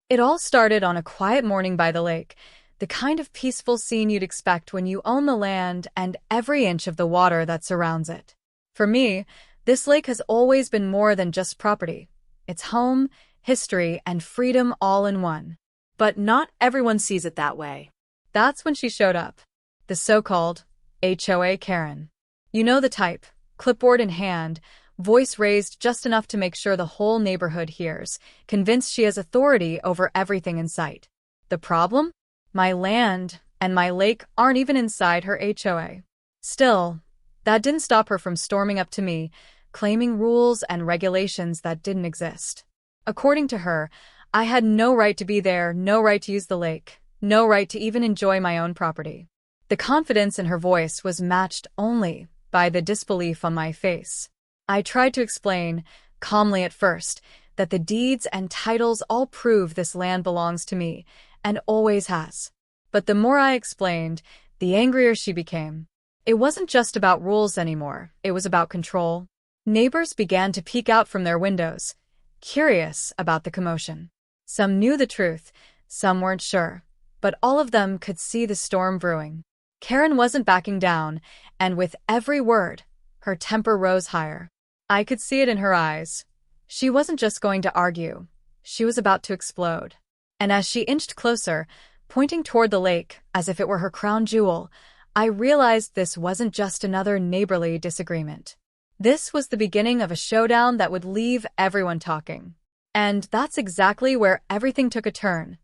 It all started on a quiet morning by the lake, the kind of peaceful scene you'd expect when you own the land and every inch of the water that surrounds it. For me, this lake has always been more than just property. It's home, history, and freedom all in one. But not everyone sees it that way. That's when she showed up. The so-called HOA Karen. You know the type, clipboard in hand, voice raised just enough to make sure the whole neighborhood hears, convinced she has authority over everything in sight. The problem? My land and my lake aren't even inside her HOA. Still, that didn't stop her from storming up to me, claiming rules and regulations that didn't exist. According to her, I had no right to be there, no right to use the lake, no right to even enjoy my own property. The confidence in her voice was matched only by the disbelief on my face. I tried to explain, calmly at first, that the deeds and titles all prove this land belongs to me, and always has. But the more I explained, the angrier she became. It wasn't just about rules anymore, it was about control. Neighbors began to peek out from their windows, curious about the commotion. Some knew the truth, some weren't sure, but all of them could see the storm brewing. Karen wasn't backing down, and with every word, her temper rose higher. I could see it in her eyes. She wasn't just going to argue, she was about to explode. And as she inched closer, pointing toward the lake as if it were her crown jewel, I realized this wasn't just another neighborly disagreement. This was the beginning of a showdown that would leave everyone talking. And that's exactly where everything took a turn.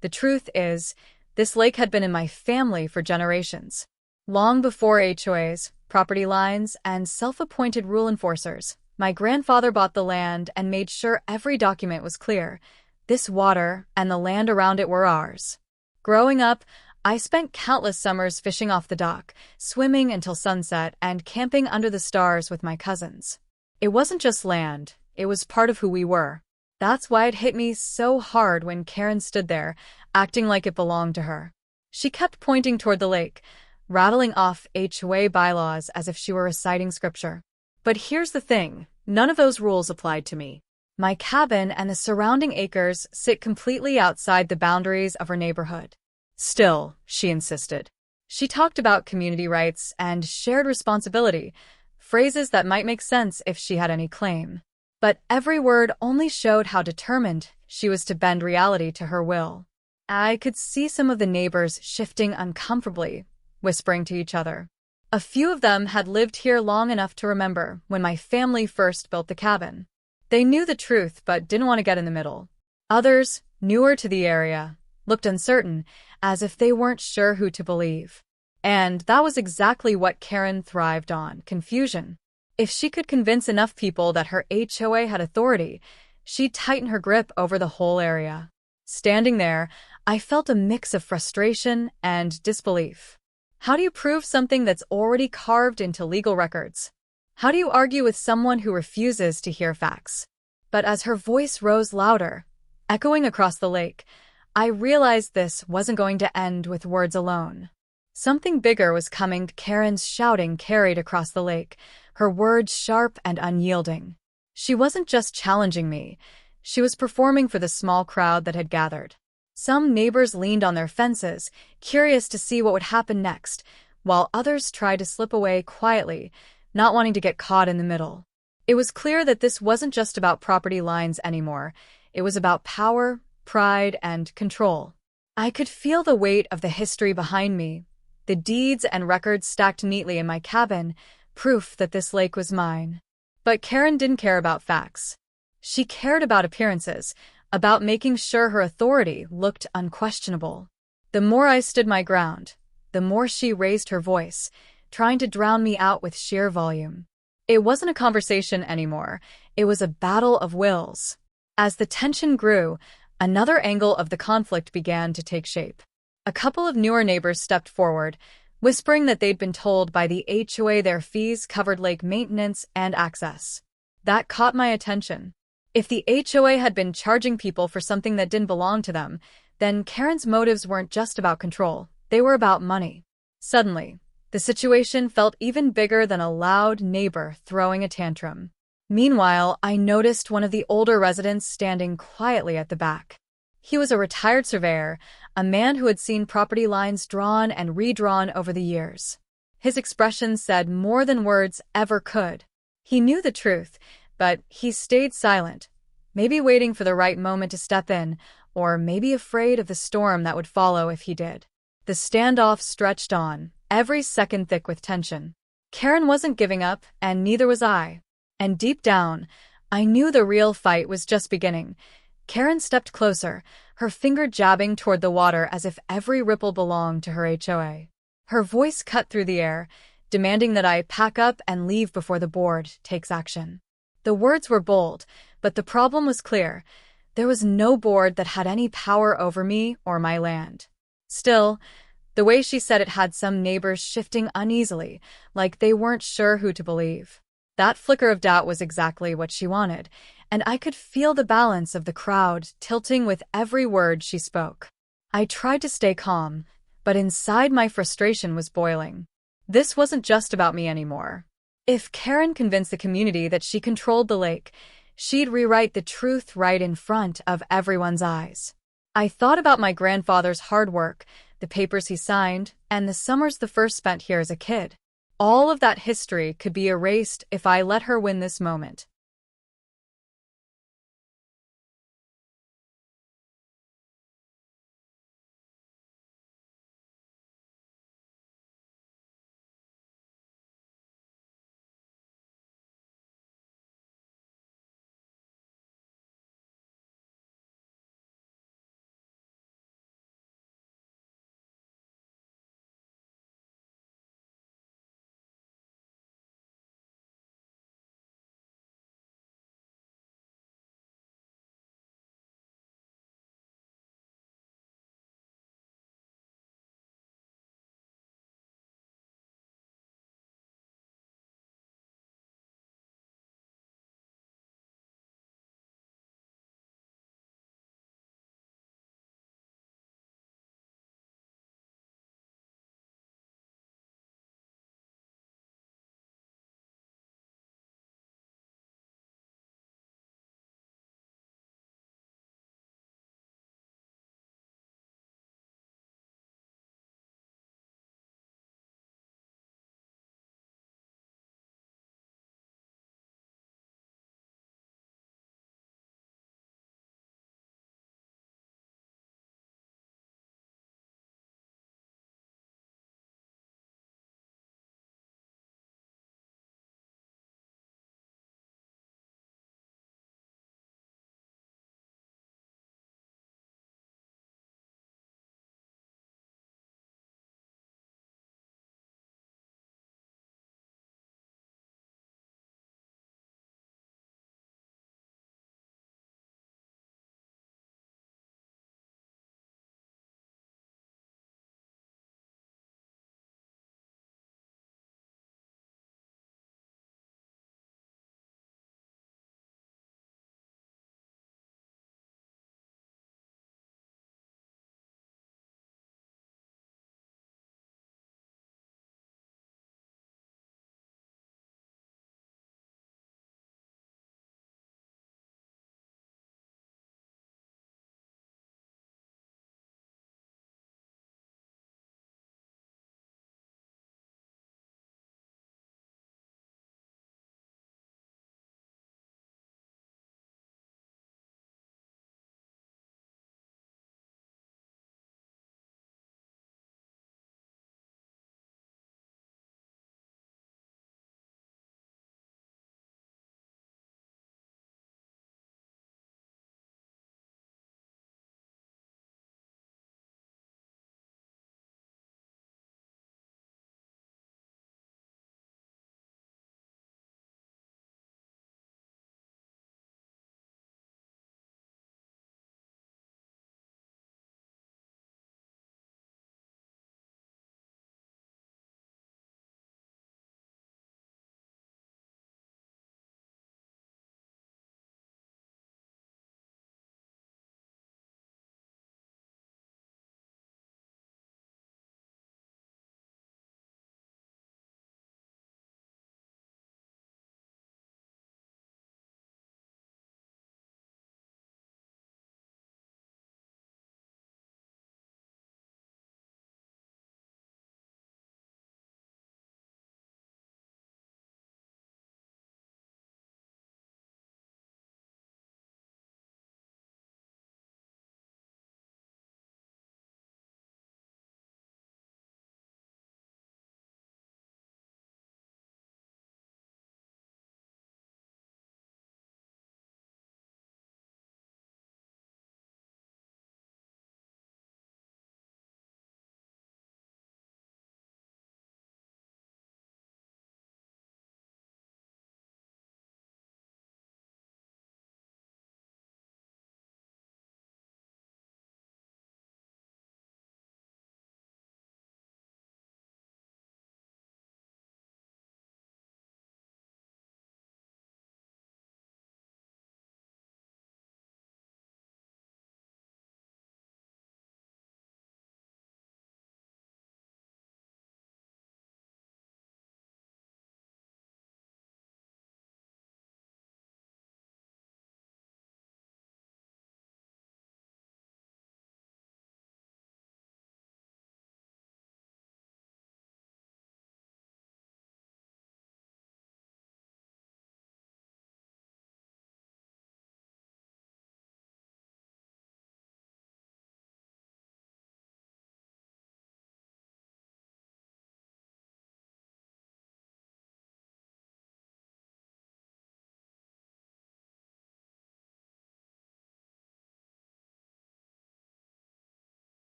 The truth is, this lake had been in my family for generations. Long before HOAs, property lines, and self-appointed rule enforcers, my grandfather bought the land and made sure every document was clear. This water and the land around it were ours. Growing up, I spent countless summers fishing off the dock, swimming until sunset, and camping under the stars with my cousins. It wasn't just land, it was part of who we were. That's why it hit me so hard when Karen stood there, acting like it belonged to her. She kept pointing toward the lake, rattling off HOA bylaws as if she were reciting scripture. But here's the thing, none of those rules applied to me. My cabin and the surrounding acres sit completely outside the boundaries of her neighborhood. Still, she insisted. She talked about community rights and shared responsibility, phrases that might make sense if she had any claim. But every word only showed how determined she was to bend reality to her will. I could see some of the neighbors shifting uncomfortably, whispering to each other. A few of them had lived here long enough to remember when my family first built the cabin. They knew the truth but didn't want to get in the middle. Others, newer to the area, looked uncertain, as if they weren't sure who to believe. And that was exactly what Karen thrived on, confusion. If she could convince enough people that her HOA had authority, she'd tighten her grip over the whole area. Standing there, I felt a mix of frustration and disbelief. How do you prove something that's already carved into legal records? How do you argue with someone who refuses to hear facts? But as her voice rose louder, echoing across the lake, I realized this wasn't going to end with words alone. Something bigger was coming. Karen's shouting carried across the lake, her words sharp and unyielding. She wasn't just challenging me, she was performing for the small crowd that had gathered. Some neighbors leaned on their fences, curious to see what would happen next, while others tried to slip away quietly, not wanting to get caught in the middle. It was clear that this wasn't just about property lines anymore, it was about power, pride, and control. I could feel the weight of the history behind me, the deeds and records stacked neatly in my cabin, proof that this lake was mine. But Karen didn't care about facts. She cared about appearances, about making sure her authority looked unquestionable. The more I stood my ground, the more she raised her voice, trying to drown me out with sheer volume. It wasn't a conversation anymore, it was a battle of wills. As the tension grew, another angle of the conflict began to take shape. A couple of newer neighbors stepped forward, whispering that they'd been told by the HOA their fees covered lake maintenance and access. That caught my attention. If the HOA had been charging people for something that didn't belong to them, then Karen's motives weren't just about control, they were about money. Suddenly, the situation felt even bigger than a loud neighbor throwing a tantrum. Meanwhile, I noticed one of the older residents standing quietly at the back. He was a retired surveyor, a man who had seen property lines drawn and redrawn over the years. His expression said more than words ever could. He knew the truth, but he stayed silent, maybe waiting for the right moment to step in, or maybe afraid of the storm that would follow if he did. The standoff stretched on, every second thick with tension. Karen wasn't giving up, and neither was I. And deep down, I knew the real fight was just beginning. Karen stepped closer, her finger jabbing toward the water as if every ripple belonged to her HOA. Her voice cut through the air, demanding that I pack up and leave before the board takes action. The words were bold, but the problem was clear. There was no board that had any power over me or my land. Still, the way she said it had some neighbors shifting uneasily, like they weren't sure who to believe. That flicker of doubt was exactly what she wanted, and I could feel the balance of the crowd tilting with every word she spoke. I tried to stay calm, but inside my frustration was boiling. This wasn't just about me anymore. If Karen convinced the community that she controlled the lake, she'd rewrite the truth right in front of everyone's eyes. I thought about my grandfather's hard work, the papers he signed, and the summers the first spent here as a kid. All of that history could be erased if I let her win this moment.